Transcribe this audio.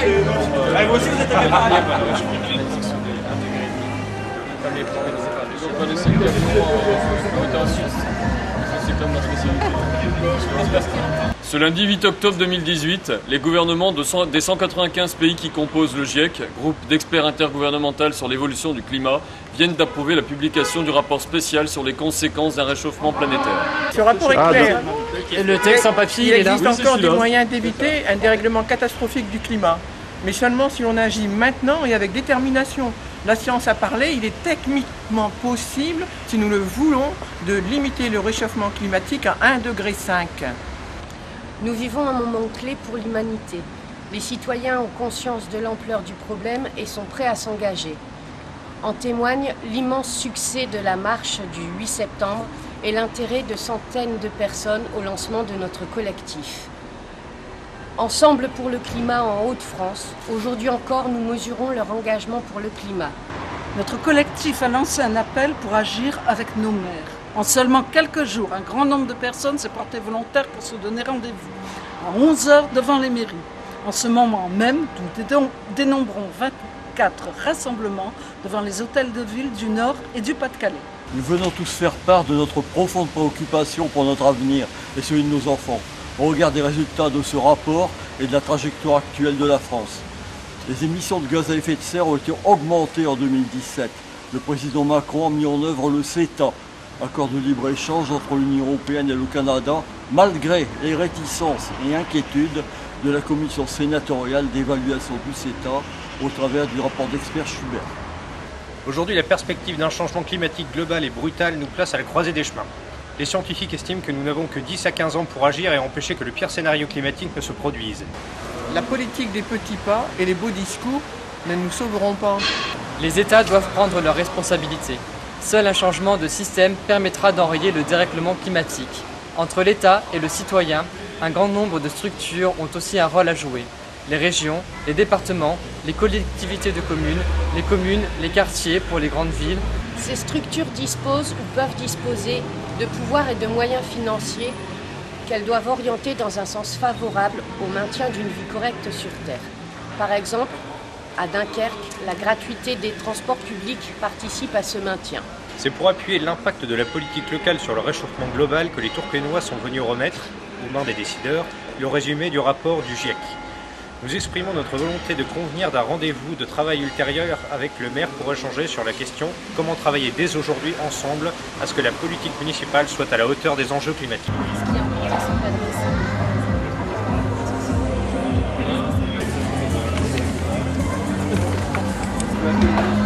Vous aussi, vous êtes préparés. Ce lundi 8 octobre 2018, les gouvernements des 195 pays qui composent le GIEC, groupe d'experts intergouvernemental sur l'évolution du climat, viennent d'approuver la publication du rapport spécial sur les conséquences d'un réchauffement planétaire. Ce rapport est clair. Et le texte en papier, il est là. Il existe encore des moyens d'éviter un dérèglement catastrophique du climat, mais seulement si l'on agit maintenant et avec détermination. La science a parlé, il est techniquement possible, si nous le voulons, de limiter le réchauffement climatique à 1,5 degré. Nous vivons un moment clé pour l'humanité. Les citoyens ont conscience de l'ampleur du problème et sont prêts à s'engager. En témoigne l'immense succès de la marche du 8 septembre et l'intérêt de centaines de personnes au lancement de notre collectif. Ensemble pour le climat en Hauts-de-France, aujourd'hui encore nous mesurons leur engagement pour le climat. Notre collectif a lancé un appel pour agir avec nos maires. En seulement quelques jours, un grand nombre de personnes s'est porté volontaire pour se donner rendez-vous à 11 h devant les mairies. En ce moment même, nous dénombrons 24 rassemblements devant les hôtels de ville du Nord et du Pas-de-Calais. Nous venons tous faire part de notre profonde préoccupation pour notre avenir et celui de nos enfants, au regard des résultats de ce rapport et de la trajectoire actuelle de la France. Les émissions de gaz à effet de serre ont été augmentées en 2017. Le président Macron a mis en œuvre le CETA, accord de libre-échange entre l'Union européenne et le Canada, malgré les réticences et inquiétudes de la commission sénatoriale d'évaluation du CETA au travers du rapport d'expert Schubert. Aujourd'hui, la perspective d'un changement climatique global et brutal nous place à la croisée des chemins. Les scientifiques estiment que nous n'avons que 10 à 15 ans pour agir et empêcher que le pire scénario climatique ne se produise. La politique des petits pas et les beaux discours ne nous sauveront pas. Les États doivent prendre leurs responsabilités. Seul un changement de système permettra d'enrayer le dérèglement climatique. Entre l'État et le citoyen, un grand nombre de structures ont aussi un rôle à jouer. Les régions, les départements, les collectivités de communes, les quartiers pour les grandes villes. Ces structures disposent ou peuvent disposer de pouvoirs et de moyens financiers qu'elles doivent orienter dans un sens favorable au maintien d'une vie correcte sur Terre. Par exemple, à Dunkerque, la gratuité des transports publics participe à ce maintien. C'est pour appuyer l'impact de la politique locale sur le réchauffement global que les Tourquenois sont venus remettre, aux mains des décideurs, le résumé du rapport du GIEC. Nous exprimons notre volonté de convenir d'un rendez-vous de travail ultérieur avec le maire pour échanger sur la question comment travailler dès aujourd'hui ensemble à ce que la politique municipale soit à la hauteur des enjeux climatiques. Merci.